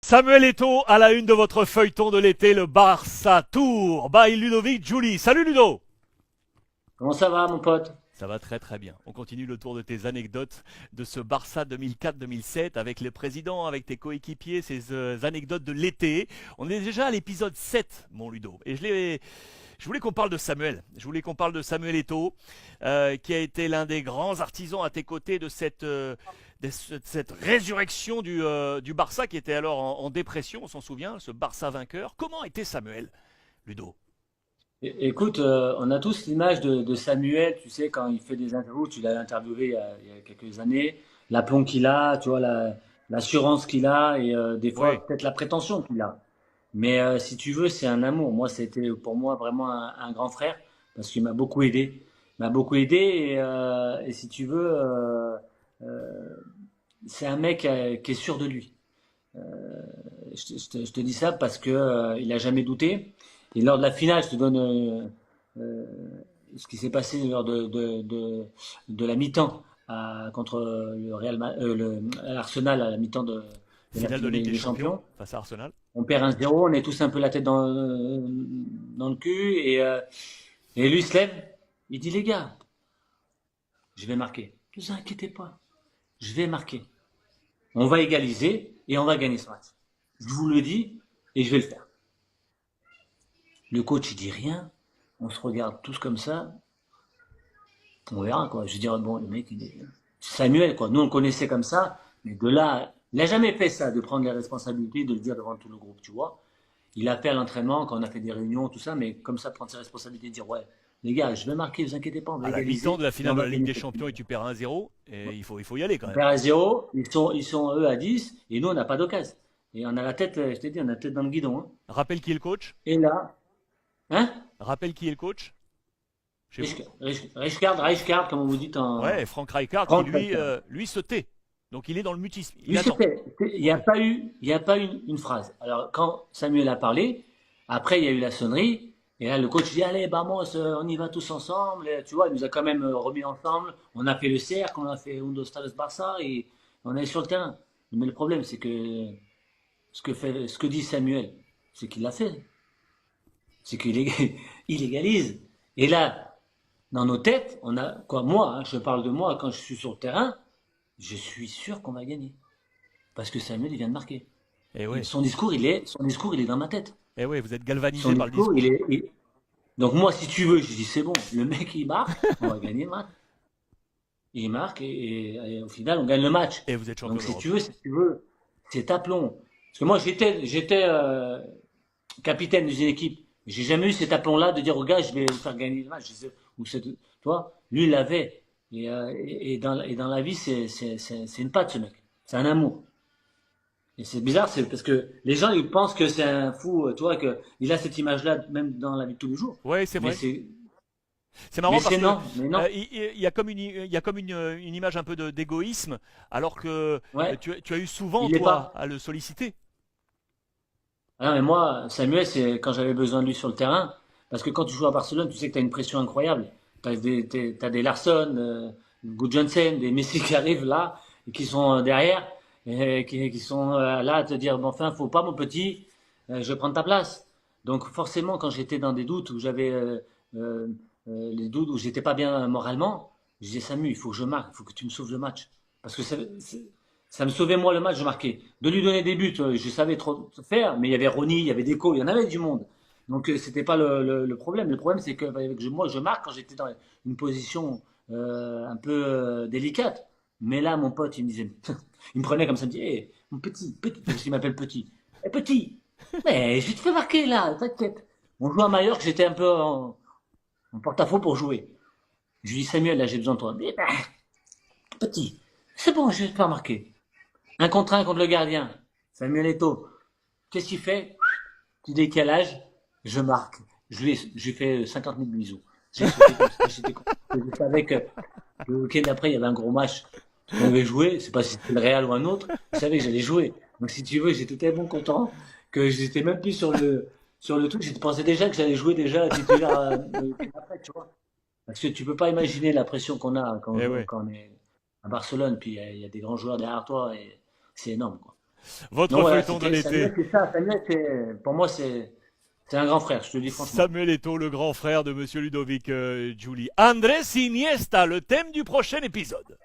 Samuel Eto'o à la une de votre feuilleton de l'été, le Barça Tour by Ludovic Giuli. Salut Ludo. Comment ça va, mon pote? Ça va très très bien. On continue le tour de tes anecdotes de ce Barça 2004-2007 avec les présidents, avec tes coéquipiers, ces anecdotes de l'été. On est déjà à l'épisode 7, mon Ludo. Et je voulais qu'on parle de Samuel. Je voulais qu'on parle de Samuel Eto'o, qui a été l'un des grands artisans à tes côtés de cette résurrection du Barça qui était alors en dépression, on s'en souvient, ce Barça vainqueur. Comment était Samuel, Ludo? Écoute, on a tous l'image de Samuel, tu sais, quand il fait des interviews, tu l'as interviewé il y a quelques années, l'aplomb qu'il a, tu vois, l'assurance qu'il a et des Oui. fois peut-être la prétention qu'il a. Mais si tu veux, c'est un amour. Moi, c'était pour moi vraiment un grand frère parce qu'il m'a beaucoup aidé. Il m'a beaucoup aidé et si tu veux, euh, c'est un mec qui est sûr de lui. Je te dis ça parce que il a jamais douté. Et lors de la finale, je te donne euh, ce qui s'est passé lors de la mi-temps contre le l'Arsenal à la mi-temps de la Finale de Ligue Ligue des des Champions Champions. face à Arsenal. On perd 1-0, on est tous un peu la tête dans le cul et lui se lève, il dit les gars, je vais marquer. Ne vous inquiétez pas, je vais marquer. On va égaliser et on va gagner ce match. Je vous le dis et je vais le faire. Le coach, il dit rien. On se regarde tous comme ça. On verra, quoi. Je veux dire, bon, le mec, il est Samuel, quoi. Nous, on le connaissait comme ça. Mais de là, il n'a jamais fait ça, de prendre les responsabilités, de le dire devant tout le groupe, tu vois. Il a fait à l'entraînement, quand on a fait des réunions, tout ça, mais comme ça, prendre ses responsabilités, dire, ouais, les gars, je vais marquer, vous inquiétez pas, on va À la mi-temps égaliser de la et on finale de va la Ligue gagner. des Champions et tu perds 1-0, et il faut y aller quand On même. perd à 0, ils sont eux à 10, et nous, on n'a pas d'occasion. Et on a la tête, je t'ai dit, on a la tête dans le guidon, hein. Rappelle qui est le coach. Et là, hein? Rappelle qui est le coach chez vous. Rijkaard, comme on vous dit Ouais, en Franck Rijkaard qui France. lui se tait. Donc il est dans le mutisme. Il Oui, attend. il n'y a pas eu, il y a pas eu une phrase. Alors, quand Samuel a parlé, après, il y a eu la sonnerie, et là, le coach dit, allez, vamos, on y va tous ensemble. Et, tu vois, il nous a quand même remis ensemble. On a fait le cercle, on a fait un, deux, trois, Barça, et on est sur le terrain. Mais le problème, c'est que ce que dit Samuel, c'est qu'il l'a fait. C'est qu'il il égalise. Et là, dans nos têtes, on a, quoi, moi, hein, je parle de moi, quand je suis sur le terrain, je suis sûr qu'on va gagner. Parce que Samuel, il vient de marquer. Et ouais. Son discours, il est dans ma tête. Et ouais, vous êtes Son galvanisé par le discours, il discours. est. Donc moi, si tu veux, je dis c'est bon, le mec il marque, on va gagner le match. Il marque et au final, on gagne le match. Et vous êtes champion Donc d'Europe. si tu veux, c'est aplomb. Parce que moi, j'étais capitaine d'une équipe. J'ai jamais eu cet aplomb-là de dire au gars, je vais vous faire gagner le match. Toi, lui, il l'avait. Et dans la vie, c'est une patte, ce mec. C'est un amour. Et c'est bizarre, c'est parce que les gens ils pensent que c'est un fou, toi, que il a cette image-là même dans la vie de tous les jours. Ouais, c'est Mais vrai. c'est, C'est mais marrant parce c'est que non, mais non. il y a comme une image un peu d'égoïsme, alors que Ouais, tu as eu souvent il est toi pas. à le solliciter. Ah non, mais moi, Samuel, c'est quand j'avais besoin de lui sur le terrain, parce que quand tu joues à Barcelone, tu sais que tu as une pression incroyable. T'as des Larsson, Gudjohnsen, des Messi qui arrivent là et qui sont derrière et qui sont là à te dire, bon, enfin, faut pas mon petit, je vais prendre ta place. Donc forcément, quand j'étais dans des doutes où j'avais euh, les doutes où j'étais pas bien moralement, je disais Samu, il faut que je marque, il faut que tu me sauves le match, parce que ça me sauvait moi le match, je marquais. De lui donner des buts, je savais trop faire, mais il y avait Ronny, il y avait Deco, il y en avait du monde. Donc c'était pas le problème. Le problème c'est que moi je marque quand j'étais dans une position un peu délicate. Mais là mon pote il me disait, il me prenait comme ça, il me dit, hey, mon petit, petit, parce qu'il m'appelle petit. Eh petit, mais je te fais marquer là, t'inquiète. On joue à Mallorca, j'étais un peu en porte-à-faux pour jouer. Je lui dis Samuel, là j'ai besoin de toi. Mais bah, petit, c'est bon, je vais te faire marquer. Un contre un contre le gardien. Samuel Eto'o. Qu'est-ce qu'il fait? Petit décalage, je marque. Je lui ai fait 50 000 bisous. J'ai sauté comme ça. Je savais que le week-end d'après, il y avait un gros match. On avait joué. C'est pas si c'était le Real ou un autre. Je savais que j'allais jouer. Donc, si tu veux, j'étais tellement content que j'étais même plus sur le truc. Je pensais déjà que j'allais jouer déjà titulaire le week-end après, tu vois. Parce que tu peux pas imaginer la pression qu'on a quand on Et joue, ouais. quand on est à Barcelone. Puis il y a des grands joueurs derrière toi et c'est énorme, quoi. Votre Non, voilà, feuilleton de l'été. Samuel, c'est ça. Samuel, pour moi, c'est un grand frère, je te le dis franchement. Samuel Eto'o, le grand frère de Monsieur Ludovic Giuli. Andrés Iniesta, le thème du prochain épisode.